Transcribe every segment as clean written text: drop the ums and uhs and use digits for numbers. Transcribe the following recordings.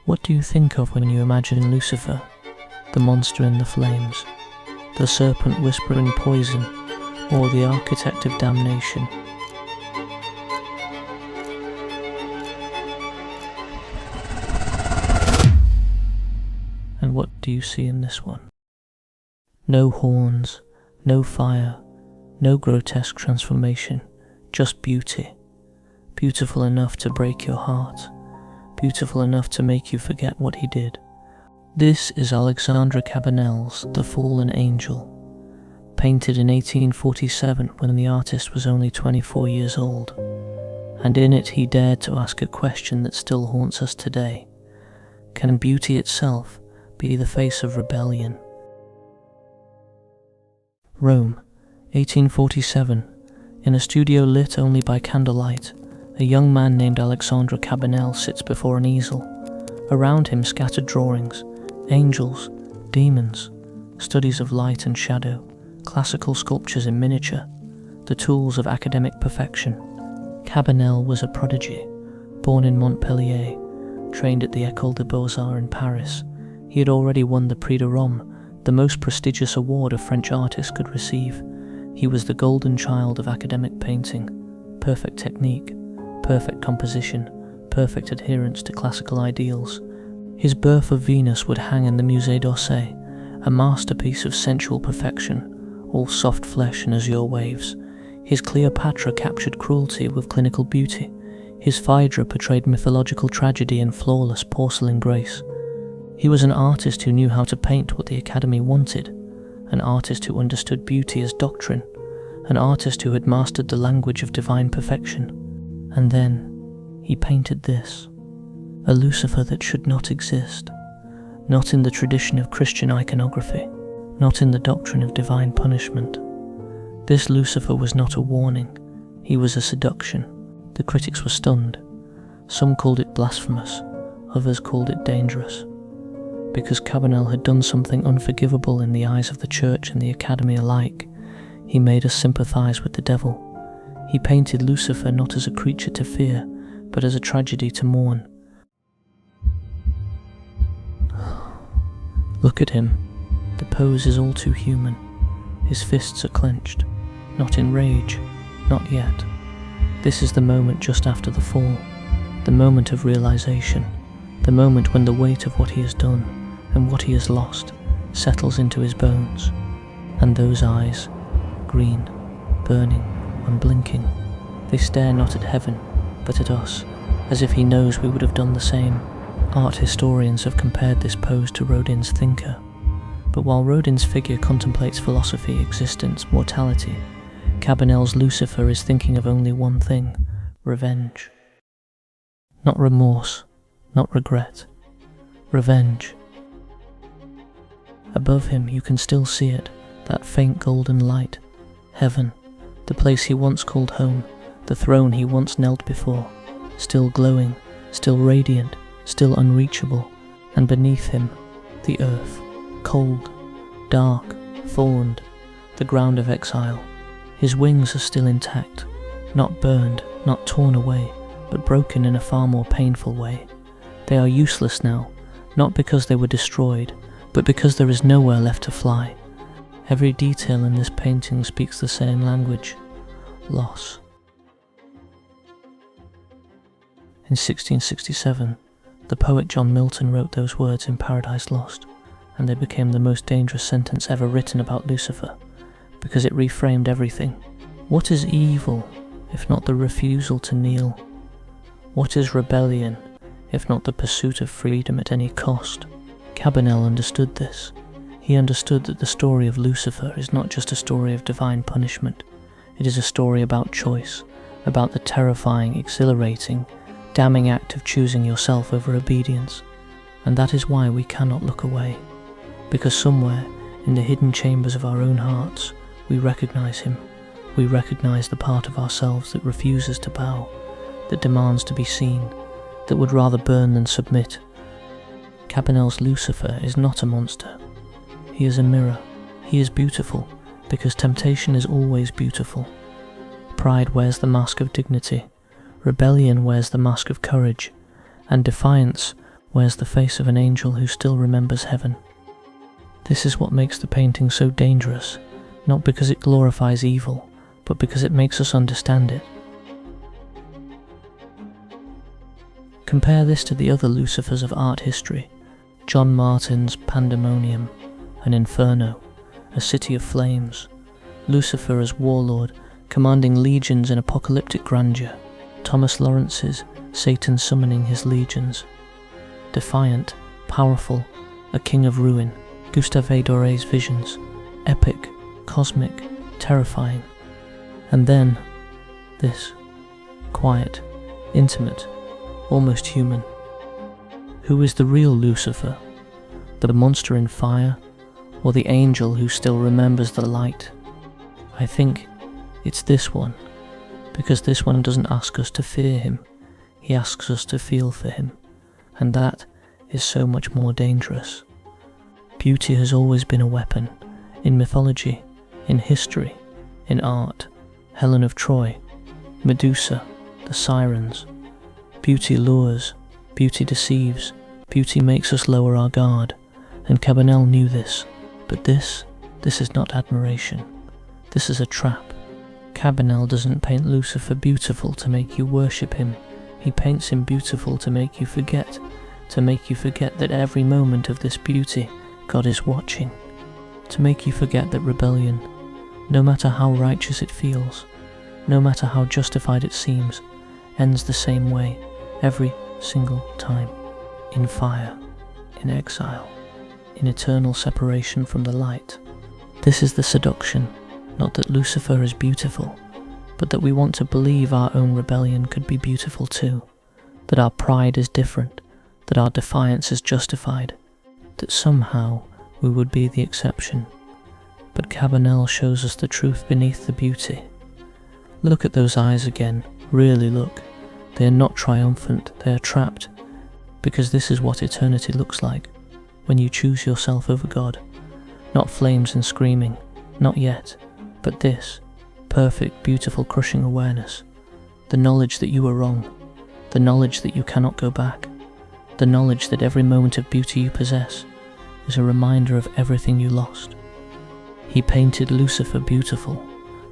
What do you think of when you imagine Lucifer, the monster in the flames, the serpent whispering poison, or the architect of damnation? And what do you see in this one? No horns, no fire, no grotesque transformation, just beauty. Beautiful enough to break your heart, beautiful enough to make you forget what he did. This is Alexandre Cabanel's The Fallen Angel, painted in 1847 when the artist was only 24 years old, and in it he dared to ask a question that still haunts us today. Can beauty itself be the face of rebellion? Rome, 1847. In a studio lit only by candlelight, a young man named Alexandre Cabanel sits before an easel. Around him scattered drawings, angels, demons, studies of light and shadow, classical sculptures in miniature, the tools of academic perfection. Cabanel was a prodigy, born in Montpellier, trained at the École des Beaux-Arts in Paris. He had already won the Prix de Rome, the most prestigious award a French artist could receive. He was the golden child of academic painting, perfect technique, perfect composition, perfect adherence to classical ideals. His Birth of Venus would hang in the Musée d'Orsay, a masterpiece of sensual perfection, all soft flesh and azure waves. His Cleopatra captured cruelty with clinical beauty. His Phaedra portrayed mythological tragedy in flawless porcelain grace. He was an artist who knew how to paint what the Academy wanted, an artist who understood beauty as doctrine, an artist who had mastered the language of divine perfection. And then he painted this, a Lucifer that should not exist, not in the tradition of Christian iconography, not in the doctrine of divine punishment. This Lucifer was not a warning, he was a seduction. The critics were stunned. Some called it blasphemous, others called it dangerous. Because Cabanel had done something unforgivable in the eyes of the church and the Academy alike, he made us sympathize with the devil. He painted Lucifer not as a creature to fear, but as a tragedy to mourn. Look at him. The pose is all too human. His fists are clenched, not in rage, not yet. This is the moment just after the fall, the moment of realization, the moment when the weight of what he has done and what he has lost settles into his bones. And those eyes, green, burning, unblinking, they stare not at heaven, but at us, as if he knows we would have done the same. Art historians have compared this pose to Rodin's Thinker. But while Rodin's figure contemplates philosophy, existence, mortality, Cabanel's Lucifer is thinking of only one thing: revenge. Not remorse, not regret. Revenge. Above him you can still see it, that faint golden light. Heaven, the place he once called home, the throne he once knelt before, still glowing, still radiant, still unreachable. And beneath him, the earth, cold, dark, thorned, the ground of exile. His wings are still intact, not burned, not torn away, but broken in a far more painful way. They are useless now, not because they were destroyed, but because there is nowhere left to fly. Every detail in this painting speaks the same language: loss. In 1667, the poet John Milton wrote those words in Paradise Lost, and they became the most dangerous sentence ever written about Lucifer, because it reframed everything. What is evil, if not the refusal to kneel? What is rebellion, if not the pursuit of freedom at any cost? Cabanel understood this. He understood that the story of Lucifer is not just a story of divine punishment. It is a story about choice, about the terrifying, exhilarating, damning act of choosing yourself over obedience. And that is why we cannot look away, because somewhere, in the hidden chambers of our own hearts, we recognize him. We recognize the part of ourselves that refuses to bow, that demands to be seen, that would rather burn than submit. Cabanel's Lucifer is not a monster. He is a mirror. He is beautiful, because temptation is always beautiful. Pride wears the mask of dignity, rebellion wears the mask of courage, and defiance wears the face of an angel who still remembers heaven. This is what makes the painting so dangerous, not because it glorifies evil, but because it makes us understand it. Compare this to the other Lucifers of art history, John Martin's Pandemonium, an Inferno, a city of flames, Lucifer as warlord, commanding legions in apocalyptic grandeur, Thomas Lawrence's Satan summoning his legions, defiant, powerful, a king of ruin, Gustave Doré's visions, epic, cosmic, terrifying. And then, this, quiet, intimate, almost human. Who is the real Lucifer? The monster in fire, or the angel who still remembers the light? I think it's this one, because this one doesn't ask us to fear him, he asks us to feel for him, and that is so much more dangerous. Beauty has always been a weapon, in mythology, in history, in art, Helen of Troy, Medusa, the sirens. Beauty lures, beauty deceives, beauty makes us lower our guard, and Cabanel knew this. But this is not admiration. This is a trap. Cabanel doesn't paint Lucifer beautiful to make you worship him. He paints him beautiful to make you forget that every moment of this beauty, God is watching. To make you forget that rebellion, no matter how righteous it feels, no matter how justified it seems, ends the same way every single time. In fire, in exile, in eternal separation from the light. This is the seduction, not that Lucifer is beautiful, but that we want to believe our own rebellion could be beautiful too, that our pride is different, that our defiance is justified, that somehow we would be the exception. But Cabanel shows us the truth beneath the beauty. Look at those eyes again, really look. They are not triumphant, they are trapped, because this is what eternity looks like, when you choose yourself over God. Not flames and screaming, not yet, but this, perfect, beautiful, crushing awareness, the knowledge that you were wrong, the knowledge that you cannot go back, the knowledge that every moment of beauty you possess is a reminder of everything you lost. He painted Lucifer beautiful,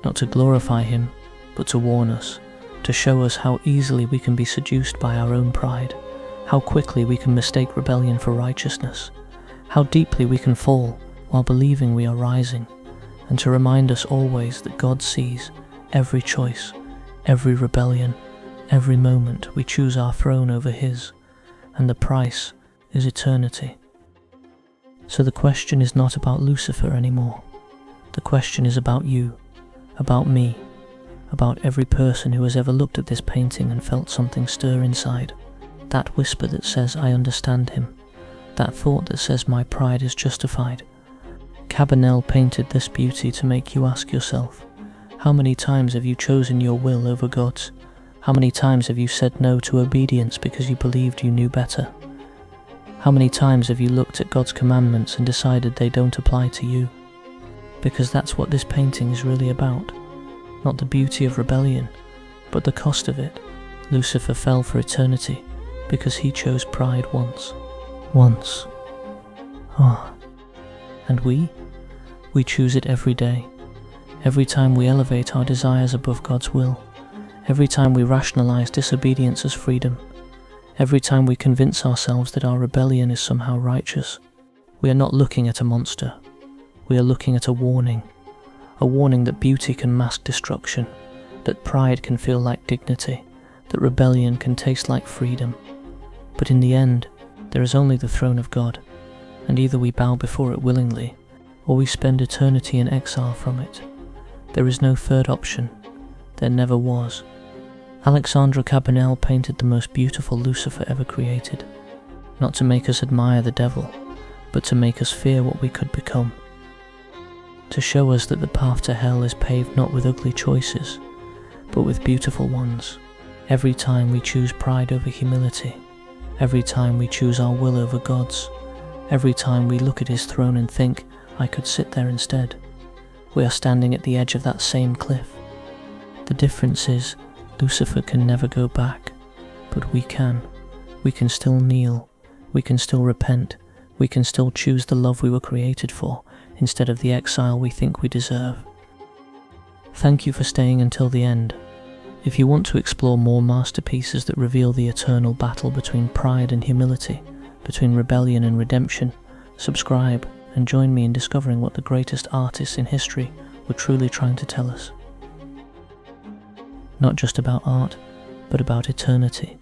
not to glorify him, but to warn us, to show us how easily we can be seduced by our own pride, how quickly we can mistake rebellion for righteousness, how deeply we can fall while believing we are rising, and to remind us always that God sees every choice, every rebellion, every moment we choose our throne over his, and the price is eternity. So the question is not about Lucifer anymore. The question is about you, about me, about every person who has ever looked at this painting and felt something stir inside. That whisper that says, I understand him. That thought that says, my pride is justified. Cabanel painted this beauty to make you ask yourself, how many times have you chosen your will over God's? How many times have you said no to obedience because you believed you knew better? How many times have you looked at God's commandments and decided they don't apply to you? Because that's what this painting is really about. Not the beauty of rebellion, but the cost of it. Lucifer fell for eternity because he chose pride once. Once. And we? We choose it every day. Every time we elevate our desires above God's will. Every time we rationalize disobedience as freedom. Every time we convince ourselves that our rebellion is somehow righteous. We are not looking at a monster. We are looking at a warning that beauty can mask destruction, that pride can feel like dignity, that rebellion can taste like freedom. But in the end, there is only the throne of God, and either we bow before it willingly, or we spend eternity in exile from it. There is no third option. There never was. Alexandre Cabanel painted the most beautiful Lucifer ever created, not to make us admire the devil, but to make us fear what we could become. To show us that the path to hell is paved not with ugly choices, but with beautiful ones. Every time we choose pride over humility, every time we choose our will over God's, every time we look at his throne and think, I could sit there instead, we are standing at the edge of that same cliff. The difference is, Lucifer can never go back, but we can. We can still kneel, We can still repent. We can still choose the love we were created for, instead of the exile we think we deserve. Thank you for staying until the end. If you want to explore more masterpieces that reveal the eternal battle between pride and humility, between rebellion and redemption, subscribe and join me in discovering what the greatest artists in history were truly trying to tell us. Not just about art, but about eternity.